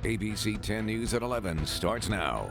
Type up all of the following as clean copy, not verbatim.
ABC 10 News at 11 starts now.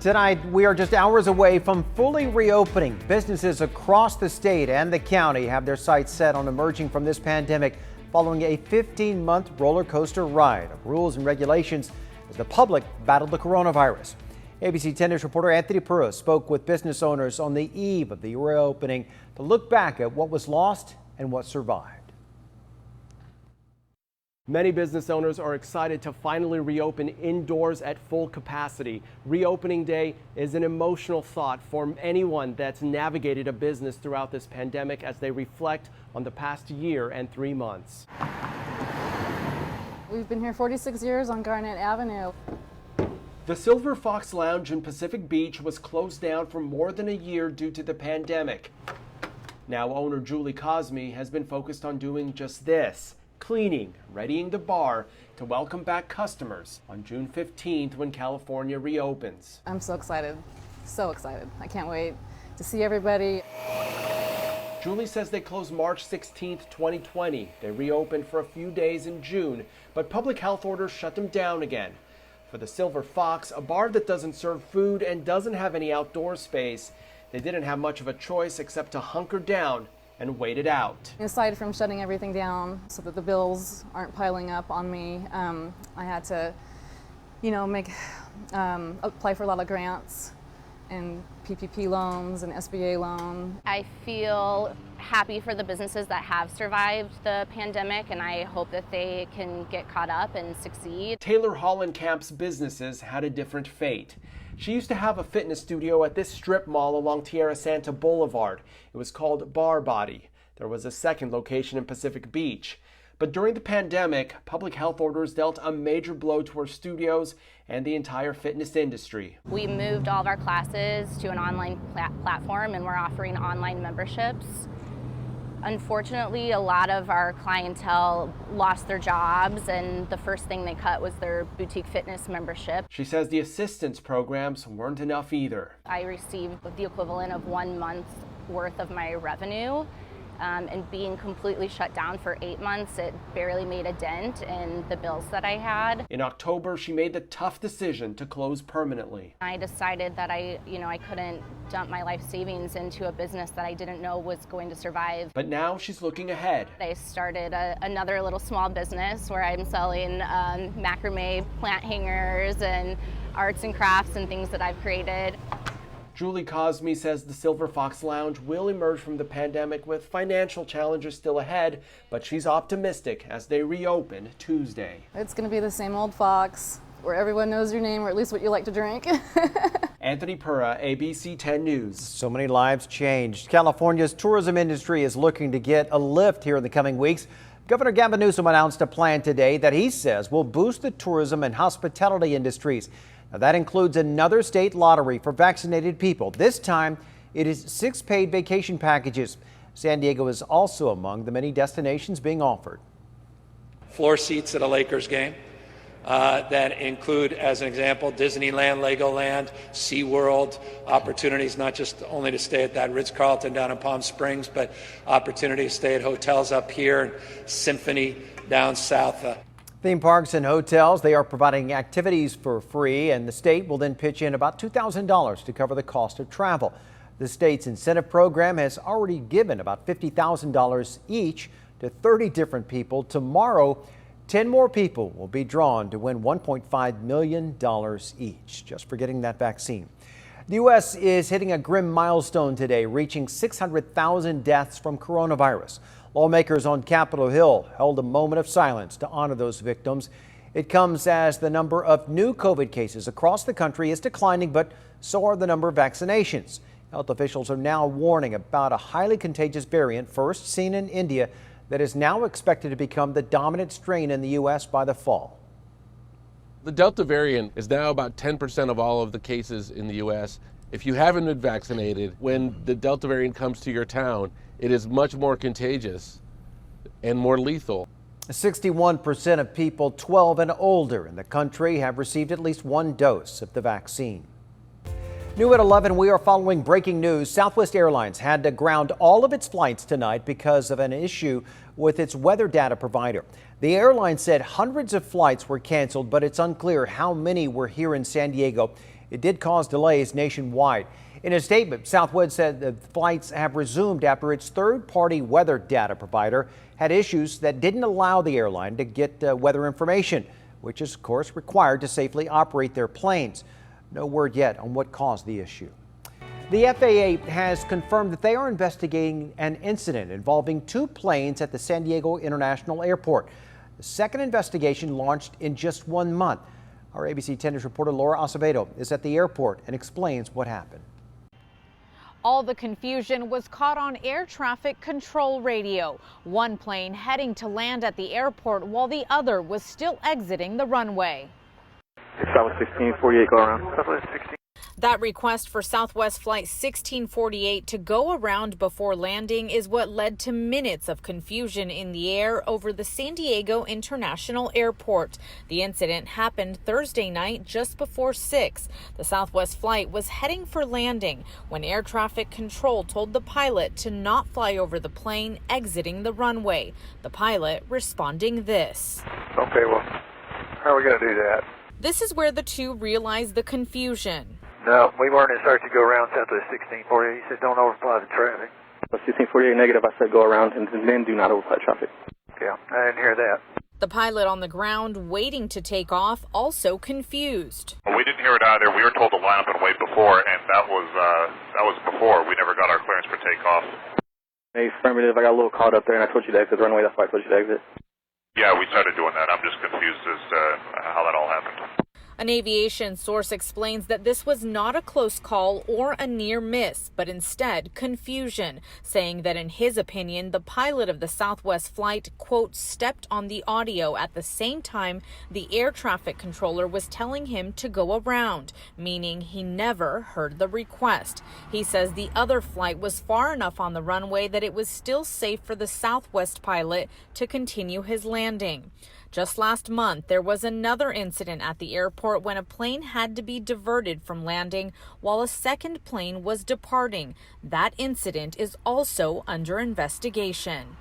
Tonight, we are just hours away from fully reopening. Businesses across the state and the county have their sights set on emerging from this pandemic following a 15-month roller coaster ride of rules and regulations as the public battled the coronavirus. ABC 10 News reporter Anthony Pura spoke with business owners on the eve of the reopening to look back at what was lost and what survived. Many business owners are excited to finally reopen indoors at full capacity. Reopening day is an emotional thought for anyone that's navigated a business throughout this pandemic as they reflect on the past year and 3 months. We've been here 46 years on Garnett Avenue. The Silver Fox Lounge in Pacific Beach was closed down for more than a year due to the pandemic. Now owner Julie Cosme has been focused on doing just this. Cleaning, readying the bar to welcome back customers on June 15th when California reopens. I'm so excited, I can't wait to see everybody. Julie says they closed March 16th, 2020. They reopened for a few days in June, but public health orders shut them down again. For the Silver Fox, a bar that doesn't serve food and doesn't have any outdoor space, they didn't have much of a choice except to hunker down and wait it out. Aside from shutting everything down so that the bills aren't piling up on me, I had to, apply for a lot of grants and PPP loans and SBA loan. I feel happy for the businesses that have survived the pandemic, and I hope that they can get caught up and succeed. Taylor Hollenkamp's businesses had a different fate. She used to have a fitness studio at this strip mall along Tierra Santa Boulevard. It was called Bar Body. There was a second location in Pacific Beach. But during the pandemic, public health orders dealt a major blow to her studios and the entire fitness industry. We moved all of our classes to an online platform, and we're offering online memberships. Unfortunately, a lot of our clientele lost their jobs, and the first thing they cut was their boutique fitness membership. She says the assistance programs weren't enough either. I received the equivalent of 1 month's worth of my revenue. And being completely shut down for 8 months, it barely made a dent in the bills that I had. In October, she made the tough decision to close permanently. I decided that I couldn't dump my life savings into a business that I didn't know was going to survive. But now she's looking ahead. I started another little small business where I'm selling macrame plant hangers and arts and crafts and things that I've created. Julie Cosme says the Silver Fox Lounge will emerge from the pandemic with financial challenges still ahead, but she's optimistic as they reopen Tuesday. It's going to be the same old Fox, where everyone knows your name, or at least what you like to drink. Anthony Pura, ABC 10 News. So many lives changed. California's tourism industry is looking to get a lift here in the coming weeks. Governor Gavin Newsom announced a plan today that he says will boost the tourism and hospitality industries. Now, that includes another state lottery for vaccinated people. This time, it is 6 paid vacation packages. San Diego is also among the many destinations being offered. Floor seats at a Lakers game that include, as an example, Disneyland, Legoland, SeaWorld, opportunities not just only to stay at that Ritz-Carlton down in Palm Springs, but opportunity to stay at hotels up here, and Symphony down south. Theme parks and hotels, they are providing activities for free, and the state will then pitch in about $2,000 to cover the cost of travel. The state's incentive program has already given about $50,000 each to 30 different people. Tomorrow, 10 more people will be drawn to win $1.5 million each just for getting that vaccine. The U.S. is hitting a grim milestone today, reaching 600,000 deaths from coronavirus. Lawmakers on Capitol Hill held a moment of silence to honor those victims. It comes as the number of new COVID cases across the country is declining, but so are the number of vaccinations. Health officials are now warning about a highly contagious variant first seen in India that is now expected to become the dominant strain in the U.S. by the fall. The Delta variant is now about 10% of all of the cases in the U.S. If you haven't been vaccinated, when the Delta variant comes to your town, it is much more contagious and more lethal. 61% of people 12 and older in the country have received at least 1 dose of the vaccine. New at 11, we are following breaking news. Southwest Airlines had to ground all of its flights tonight because of an issue with its weather data provider. The airline said hundreds of flights were canceled, but it's unclear how many were here in San Diego. It did cause delays nationwide. In a statement, Southwest said the flights have resumed after its third-party weather data provider had issues that didn't allow the airline to get weather information, which is, of course, required to safely operate their planes. No word yet on what caused the issue. The FAA has confirmed that they are investigating an incident involving two planes at the San Diego International Airport. The second investigation launched in just 1 month. Our ABC 10 News reporter Laura Acevedo is at the airport and explains what happened. All the confusion was caught on air traffic control radio. One plane heading to land at the airport while the other was still exiting the runway. Southwest 1648, go around. Southwest 16. That request for Southwest Flight 1648 to go around before landing is what led to minutes of confusion in the air over the San Diego International Airport. The incident happened Thursday night just before 6. The Southwest flight was heading for landing when air traffic control told the pilot to not fly over the plane exiting the runway. The pilot responding this. Okay, well, how are we going to do that? This is where the two realized the confusion. No, we weren't instructed to go around Southwest 1648. He said don't overfly the traffic. 1648 negative, I said go around and then do not overfly traffic. Yeah, I didn't hear that. The pilot on the ground waiting to take off also confused. Well, we didn't hear it either. We were told to line up and wait before, and that was before. We never got our clearance for takeoff. Hey, affirmative, I got a little caught up there and I told you to exit the runway, that's why I told you to exit. Yeah, we started doing that. I'm just confused as to how that all happened. An aviation source explains that this was not a close call or a near miss, but instead confusion, saying that in his opinion, the pilot of the Southwest flight, quote, stepped on the audio at the same time the air traffic controller was telling him to go around, meaning he never heard the request. He says the other flight was far enough on the runway that it was still safe for the Southwest pilot to continue his landing. Just last month, there was another incident at the airport when a plane had to be diverted from landing while a second plane was departing. That incident is also under investigation.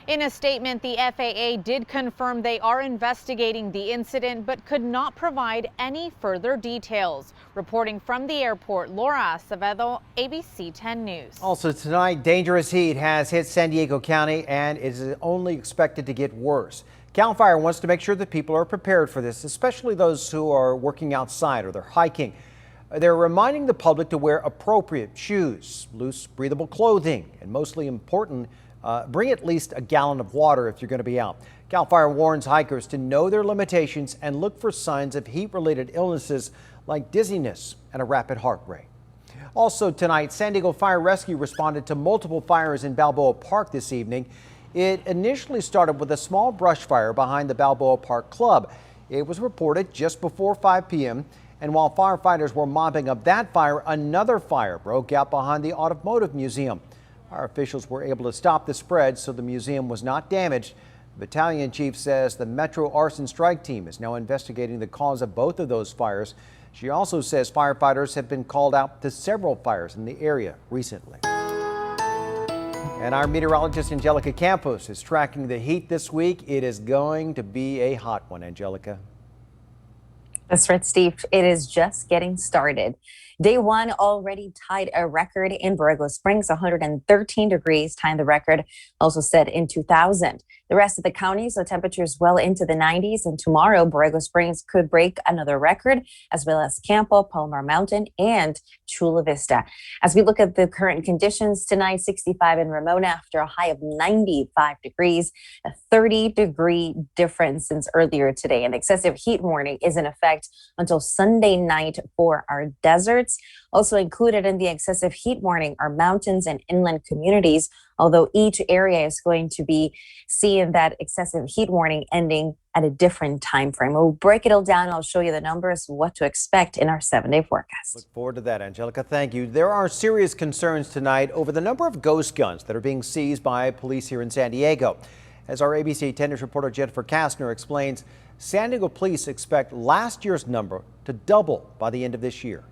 In a statement, the FAA did confirm they are investigating the incident but could not provide any further details. Reporting from the airport, Laura Acevedo, ABC 10 News. Also tonight, dangerous heat has hit San Diego County and is only expected to get worse. CAL FIRE wants to make sure that people are prepared for this, especially those who are working outside or they're hiking. They're reminding the public to wear appropriate shoes, loose, breathable clothing, and mostly important, bring at least a gallon of water if you're going to be out. CAL FIRE warns hikers to know their limitations and look for signs of heat-related illnesses like dizziness and a rapid heart rate. Also tonight, San Diego Fire Rescue responded to multiple fires in Balboa Park this evening. It initially started with a small brush fire behind the Balboa Park Club. It was reported just before 5 p.m. And while firefighters were mopping up that fire, another fire broke out behind the Automotive Museum. Our officials were able to stop the spread, so the museum was not damaged. The battalion chief says the Metro Arson Strike Team is now investigating the cause of both of those fires. She also says firefighters have been called out to several fires in the area recently. And our meteorologist Angelica Campos is tracking the heat this week. It is going to be a hot one, Angelica. That's right, Steve. It is just getting started. Day one already tied a record in Borrego Springs, 113 degrees, tying the record also set in 2000. The rest of the county, so temperatures well into the 90s. And tomorrow, Borrego Springs could break another record, as well as Campo, Palomar Mountain, and Chula Vista. As we look at the current conditions tonight, 65 in Ramona after a high of 95 degrees, a 30-degree difference since earlier today. An excessive heat warning is in effect until Sunday night for our deserts. Also included in the excessive heat warning are mountains and inland communities, although each area is going to be seeing that excessive heat warning ending at a different time frame. We'll break it all down. I'll show you the numbers, what to expect in our 7-day forecast. Look forward to that, Angelica. Thank you. There are serious concerns tonight over the number of ghost guns that are being seized by police here in San Diego. As our ABC 10 News reporter Jennifer Kastner explains, San Diego police expect last year's number to double by the end of this year.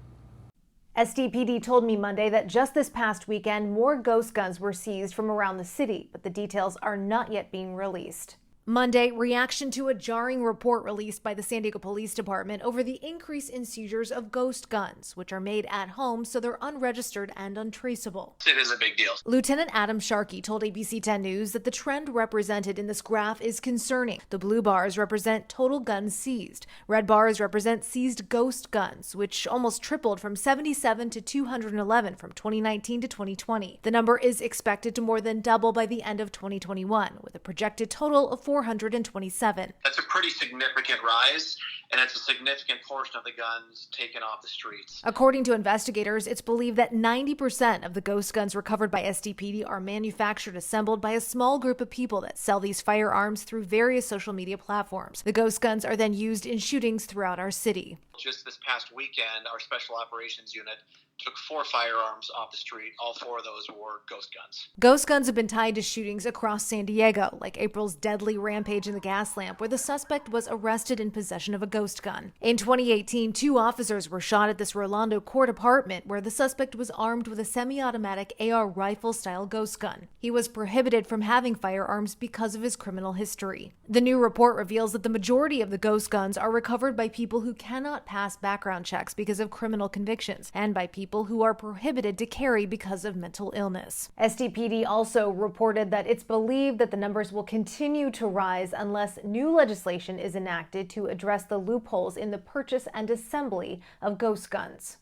SDPD told me Monday that just this past weekend, more ghost guns were seized from around the city, but the details are not yet being released. Monday, reaction to a jarring report released by the San Diego Police Department over the increase in seizures of ghost guns, which are made at home so they're unregistered and untraceable. It is a big deal. Lieutenant Adam Sharkey told ABC 10 News that the trend represented in this graph is concerning. The blue bars represent total guns seized. Red bars represent seized ghost guns, which almost tripled from 77 to 211 from 2019 to 2020. The number is expected to more than double by the end of 2021, with a projected total of 427. That's a pretty significant rise, and it's a significant portion of the guns taken off the streets. According to investigators, it's believed that 90% of the ghost guns recovered by SDPD are manufactured assembled by a small group of people that sell these firearms through various social media platforms. The ghost guns are then used in shootings throughout our city. Just this past weekend, our Special Operations Unit took 4 firearms off the street. All 4 of those were ghost guns. Ghost guns have been tied to shootings across San Diego, like April's deadly rampage in the gas lamp, where the suspect was arrested in possession of a ghost gun. In 2018, 2 officers were shot at this Rolando Court apartment, where the suspect was armed with a semi-automatic AR rifle-style ghost gun. He was prohibited from having firearms because of his criminal history. The new report reveals that the majority of the ghost guns are recovered by people who cannot pass background checks because of criminal convictions, and by people who are prohibited to carry because of mental illness. SDPD also reported that it's believed that the numbers will continue to rise unless new legislation is enacted to address the loopholes in the purchase and assembly of ghost guns.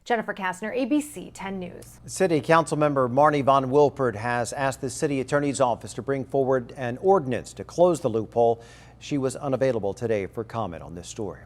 Jennifer Kastner, ABC 10 News. City Council member Marnie Von Wilpert has asked the city attorney's office to bring forward an ordinance to close the loophole. She was unavailable today for comment on this story.